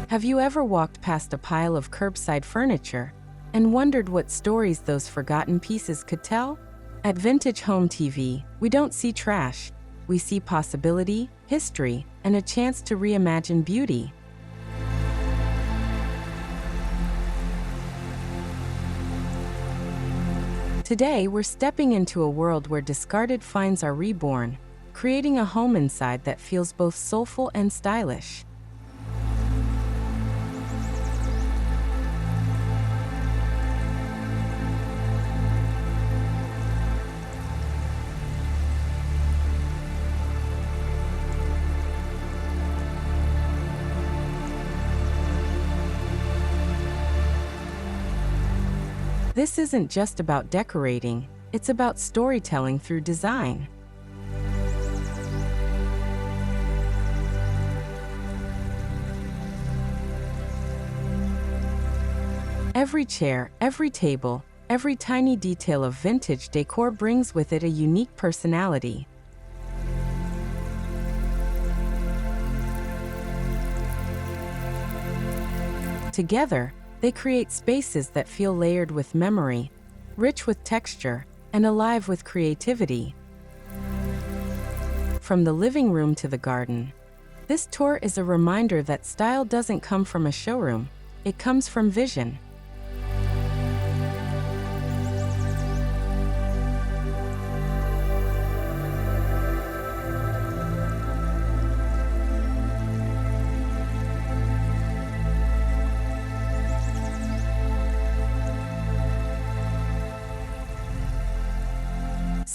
Have you ever walked past a pile of curbside furniture and wondered what stories those forgotten pieces could tell? At Vintage Home TV, we don't see trash. We see possibility, history, and a chance to reimagine beauty. Today, we're stepping into a world where discarded finds are reborn, creating a home inside that feels both soulful and stylish. This isn't just about decorating, it's about storytelling through design. Every chair, every table, every tiny detail of vintage decor brings with it a unique personality. Together, they create spaces that feel layered with memory, rich with texture, and alive with creativity. From the living room to the garden, this tour is a reminder that style doesn't come from a showroom, it comes from vision.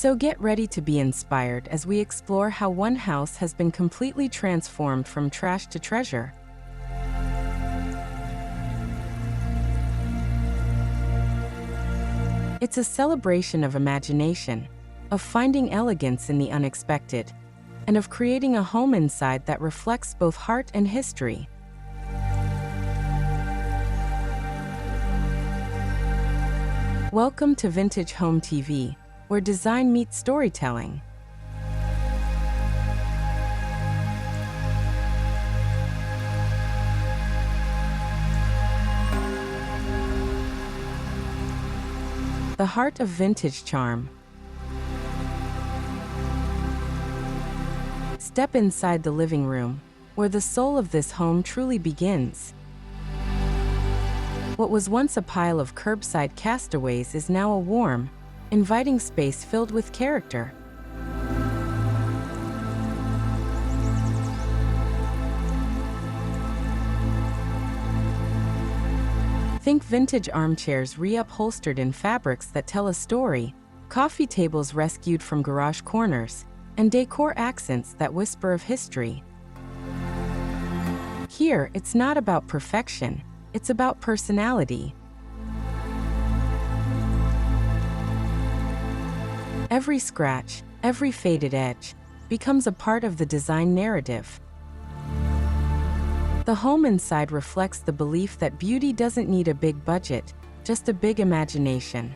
So get ready to be inspired as we explore how one house has been completely transformed from trash to treasure. It's a celebration of imagination, of finding elegance in the unexpected, and of creating a home inside that reflects both heart and history. Welcome to Vintage Home TV, where design meets storytelling. The heart of vintage charm. Step inside the living room, where the soul of this home truly begins. What was once a pile of curbside castaways is now a warm, inviting space filled with character. Think vintage armchairs reupholstered in fabrics that tell a story, coffee tables rescued from garage corners, and decor accents that whisper of history. Here, it's not about perfection, it's about personality. Every scratch, every faded edge, becomes a part of the design narrative. The home inside reflects the belief that beauty doesn't need a big budget, just a big imagination.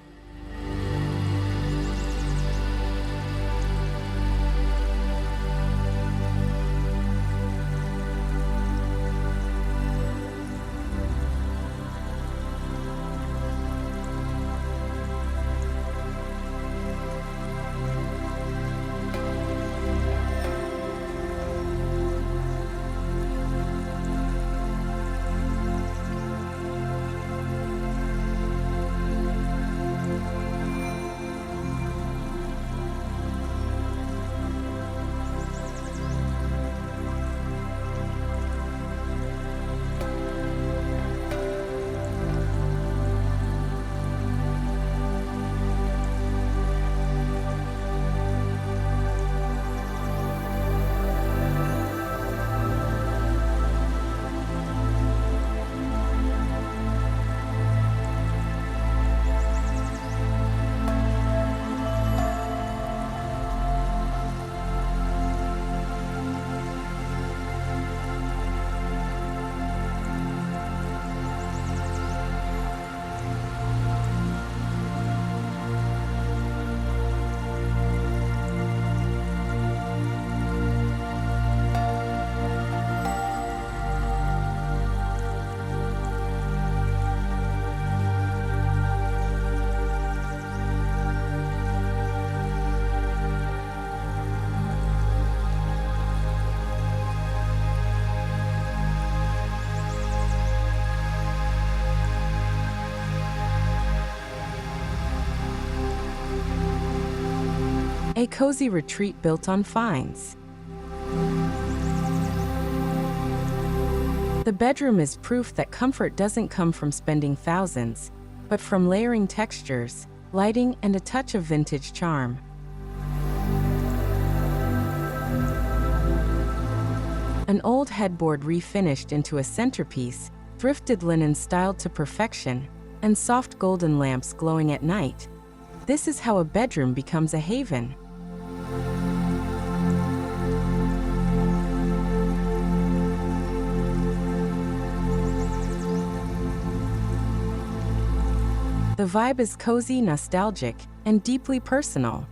A cozy retreat built on finds. The bedroom is proof that comfort doesn't come from spending thousands, but from layering textures, lighting, and a touch of vintage charm. An old headboard refinished into a centerpiece, thrifted linen styled to perfection, and soft golden lamps glowing at night. This is how a bedroom becomes a haven. The vibe is cozy, nostalgic, and deeply personal.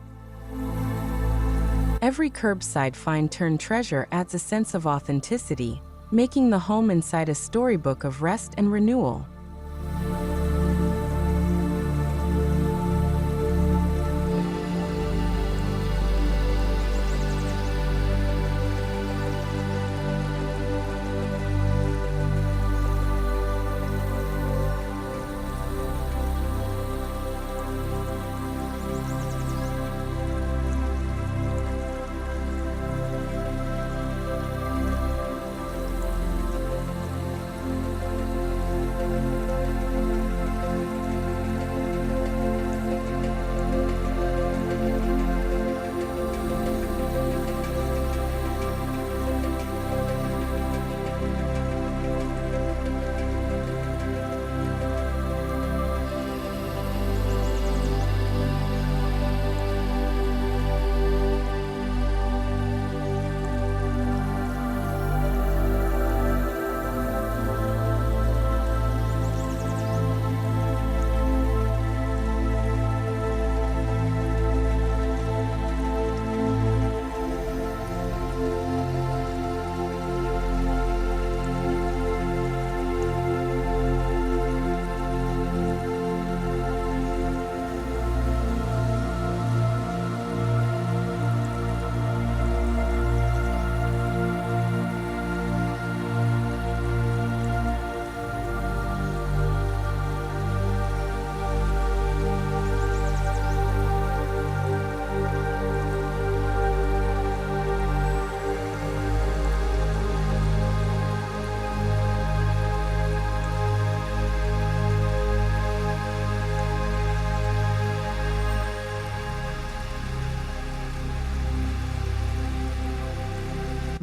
Every curbside find-turn treasure adds a sense of authenticity, making the home inside a storybook of rest and renewal.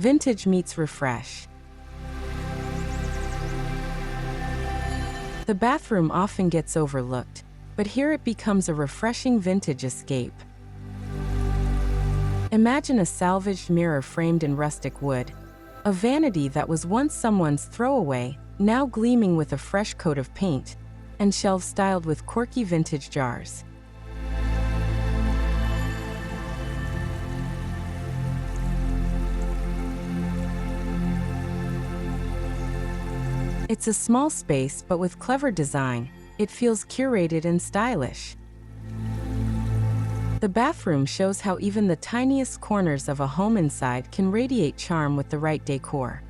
Vintage meets refresh. The bathroom often gets overlooked, but here it becomes a refreshing vintage escape. Imagine a salvaged mirror framed in rustic wood, a vanity that was once someone's throwaway, now gleaming with a fresh coat of paint, and shelves styled with quirky vintage jars. It's a small space, but with clever design, it feels curated and stylish. The bathroom shows how even the tiniest corners of a home inside can radiate charm with the right decor.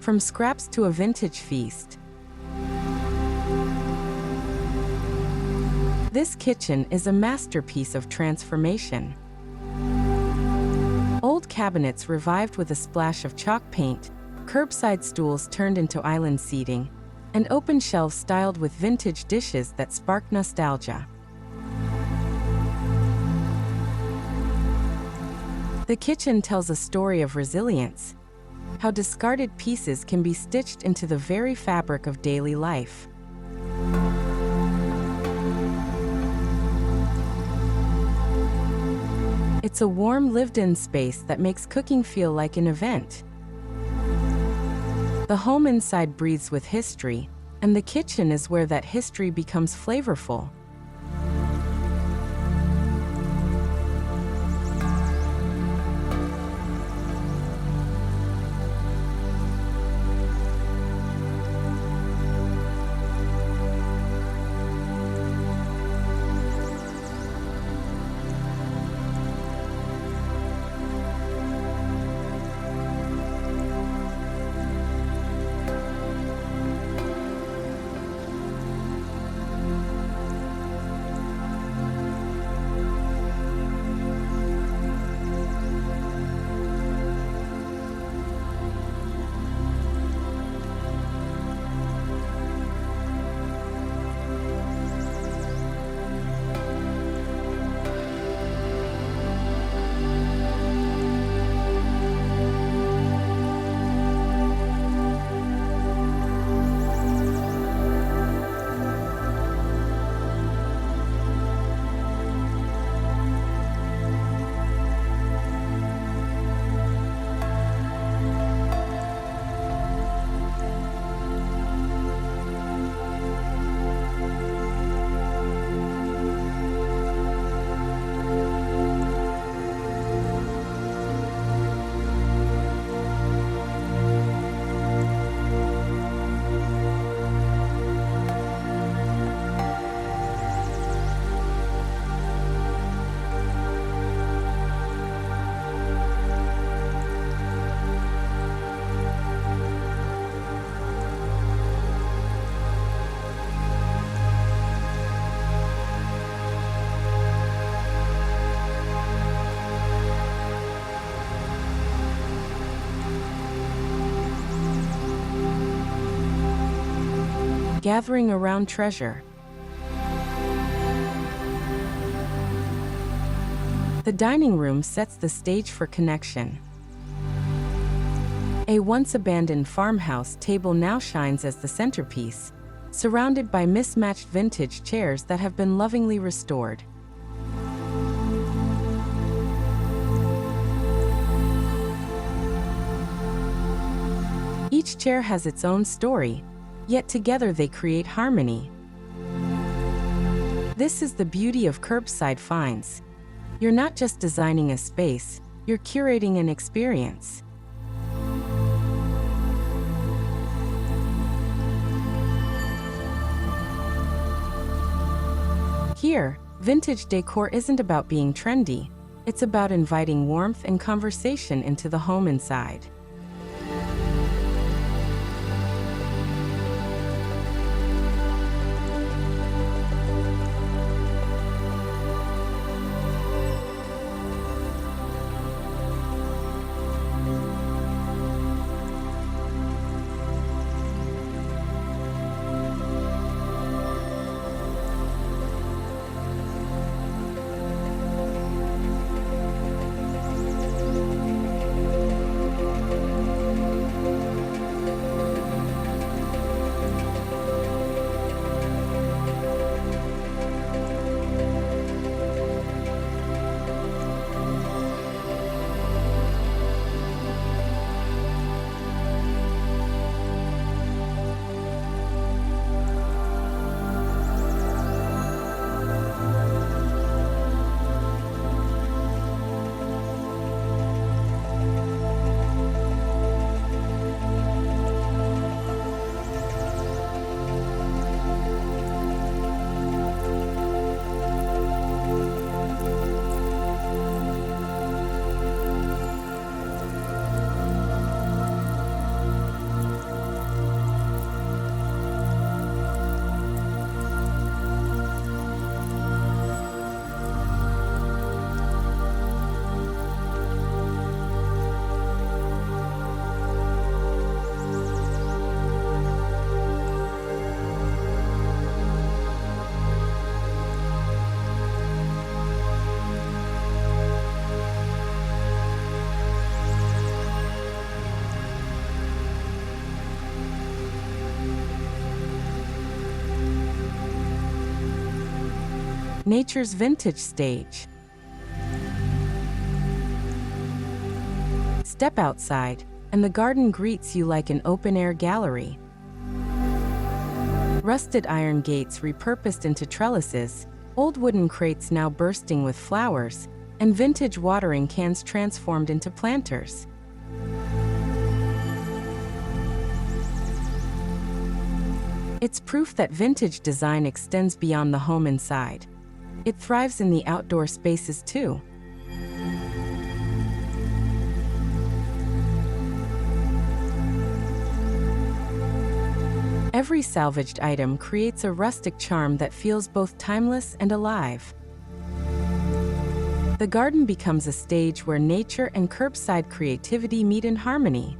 From scraps to a vintage feast. This kitchen is a masterpiece of transformation. Old cabinets revived with a splash of chalk paint, curbside stools turned into island seating, and open shelves styled with vintage dishes that spark nostalgia. The kitchen tells a story of resilience, how discarded pieces can be stitched into the very fabric of daily life. It's a warm, lived-in space that makes cooking feel like an event. The home inside breathes with history, and the kitchen is where that history becomes flavorful. Gathering around treasure. The dining room sets the stage for connection. A once abandoned farmhouse table now shines as the centerpiece, surrounded by mismatched vintage chairs that have been lovingly restored. Each chair has its own story, yet together they create harmony. This is the beauty of curbside finds. You're not just designing a space, you're curating an experience. Here, vintage decor isn't about being trendy, it's about inviting warmth and conversation into the home inside. Nature's vintage stage. Step outside, and the garden greets you like an open-air gallery. Rusted iron gates repurposed into trellises, old wooden crates now bursting with flowers, and vintage watering cans transformed into planters. It's proof that vintage design extends beyond the home inside. It thrives in the outdoor spaces too. Every salvaged item creates a rustic charm that feels both timeless and alive. The garden becomes a stage where nature and curbside creativity meet in harmony.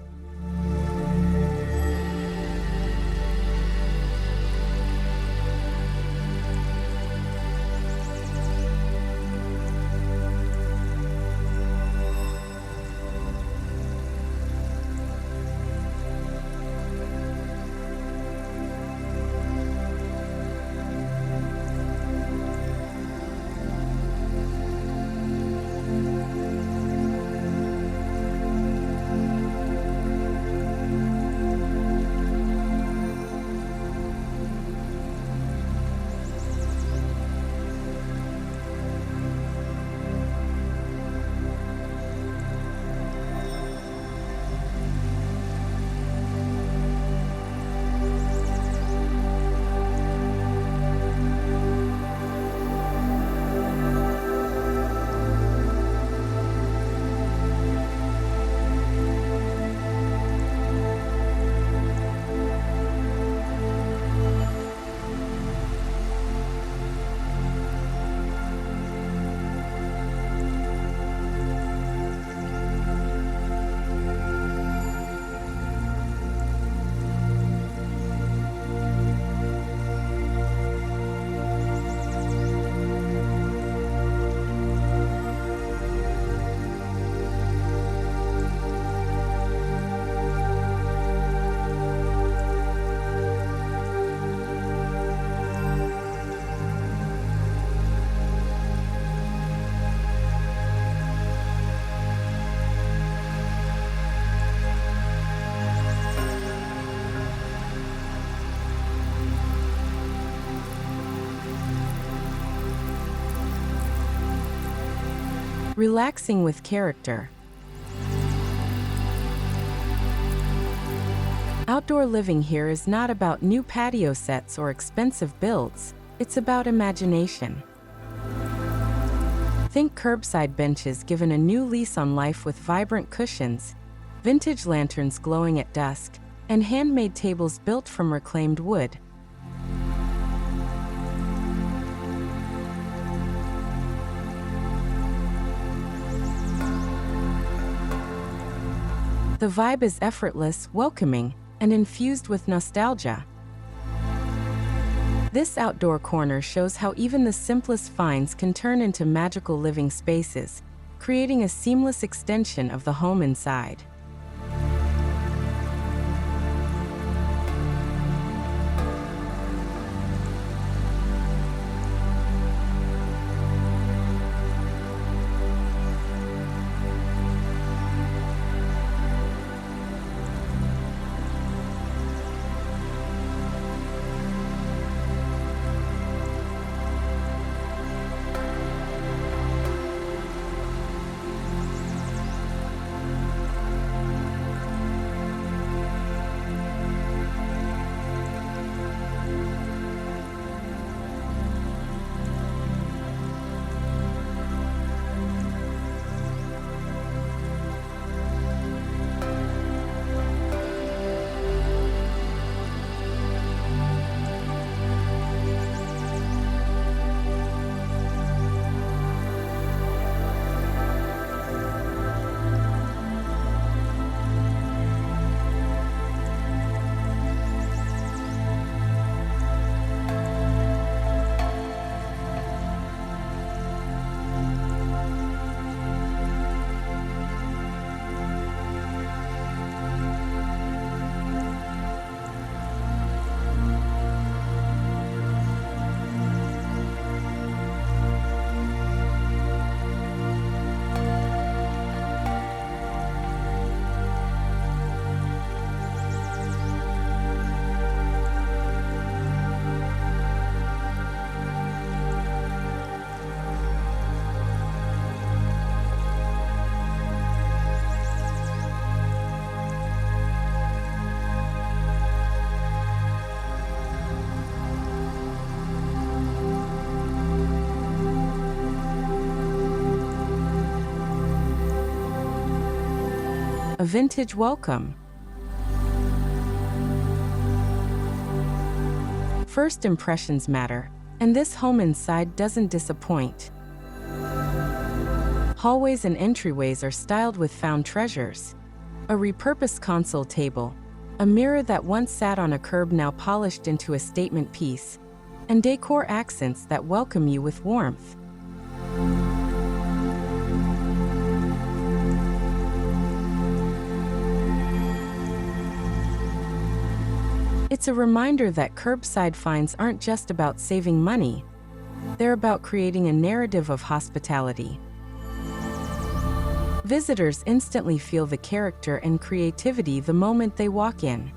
Relaxing with character. Outdoor living here is not about new patio sets or expensive builds, it's about imagination. Think curbside benches given a new lease on life with vibrant cushions, vintage lanterns glowing at dusk, and handmade tables built from reclaimed wood. The vibe is effortless, welcoming, and infused with nostalgia. This outdoor corner shows how even the simplest finds can turn into magical living spaces, creating a seamless extension of the home inside. A vintage welcome. First impressions matter, and this home inside doesn't disappoint. Hallways and entryways are styled with found treasures. A repurposed console table, a mirror that once sat on a curb now polished into a statement piece, and decor accents that welcome you with warmth. It's a reminder that curbside finds aren't just about saving money. They're about creating a narrative of hospitality. Visitors instantly feel the character and creativity the moment they walk in.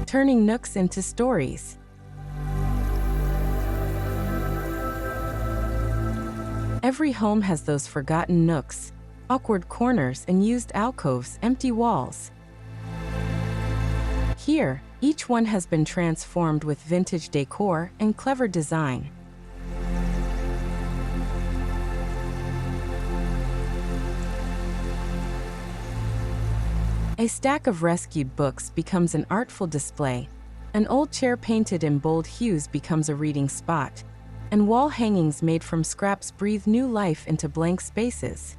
Turning nooks into stories. Every home has those forgotten nooks, awkward corners and used alcoves, empty walls. Here, each one has been transformed with vintage decor and clever design. A stack of rescued books becomes an artful display. An old chair painted in bold hues becomes a reading spot. And wall hangings made from scraps breathe new life into blank spaces.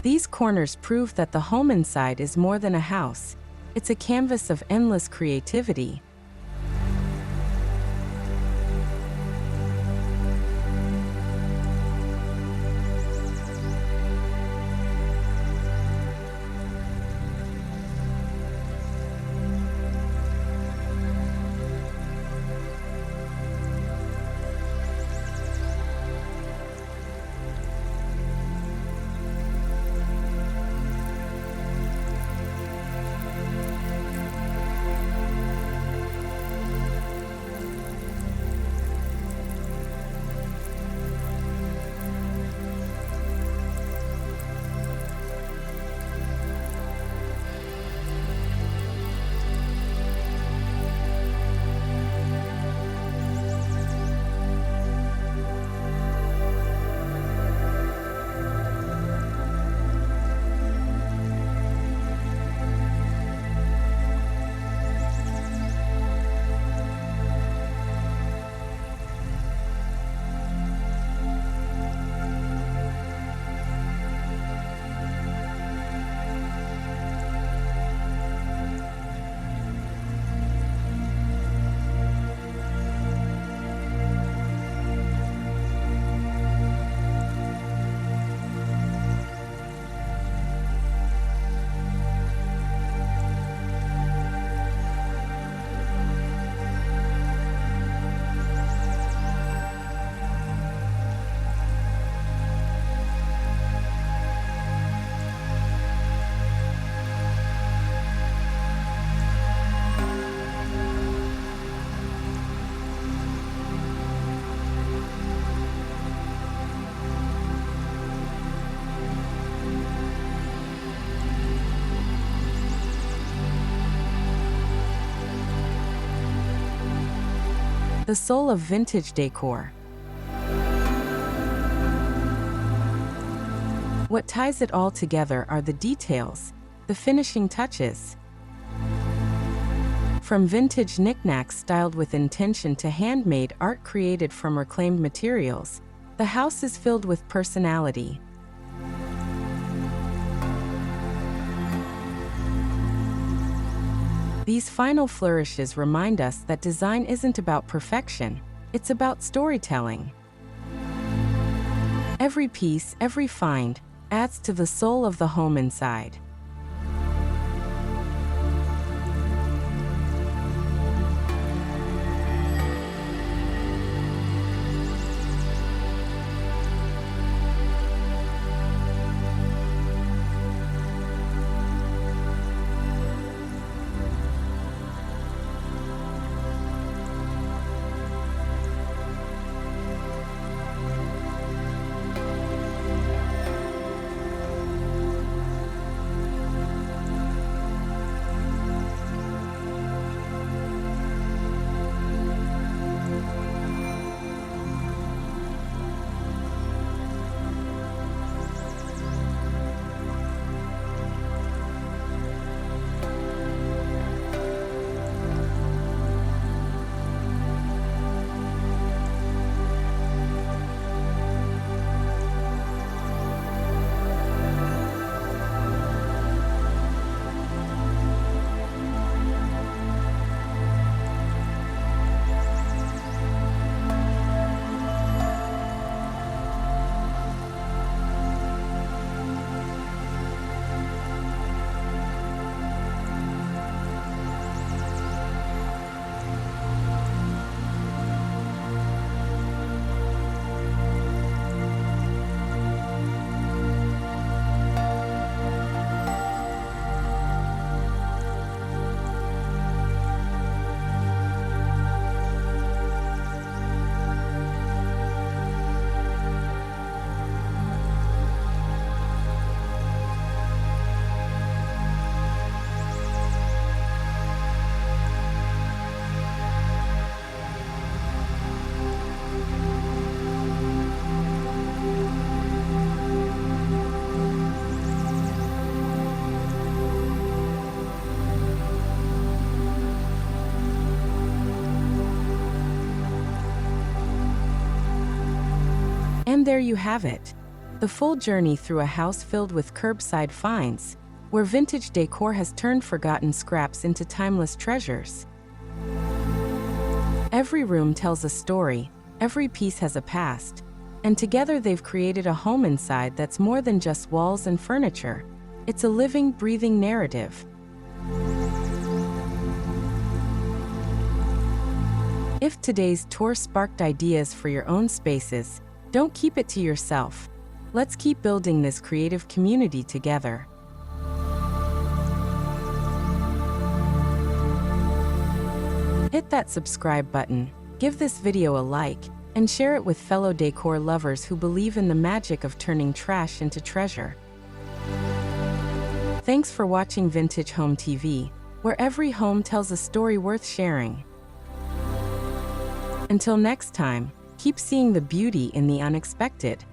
These corners prove that the home inside is more than a house. It's a canvas of endless creativity. the soul of vintage decor. What ties it all together are the details, the finishing touches. From vintage knickknacks styled with intention to handmade art created from reclaimed materials, the house is filled with personality. These final flourishes remind us that design isn't about perfection, it's about storytelling. Every piece, every find, adds to the soul of the home inside. And there you have it, the full journey through a house filled with curbside finds, where vintage decor has turned forgotten scraps into timeless treasures. Every room tells a story, every piece has a past, and together they've created a home inside that's more than just walls and furniture. It's a living, breathing narrative. If today's tour sparked ideas for your own spaces, don't keep it to yourself. Let's keep building this creative community together. Hit that subscribe button, give this video a like, and share it with fellow decor lovers who believe in the magic of turning trash into treasure. Thanks for watching Vintage Home TV, where every home tells a story worth sharing. Until next time, keep seeing the beauty in the unexpected.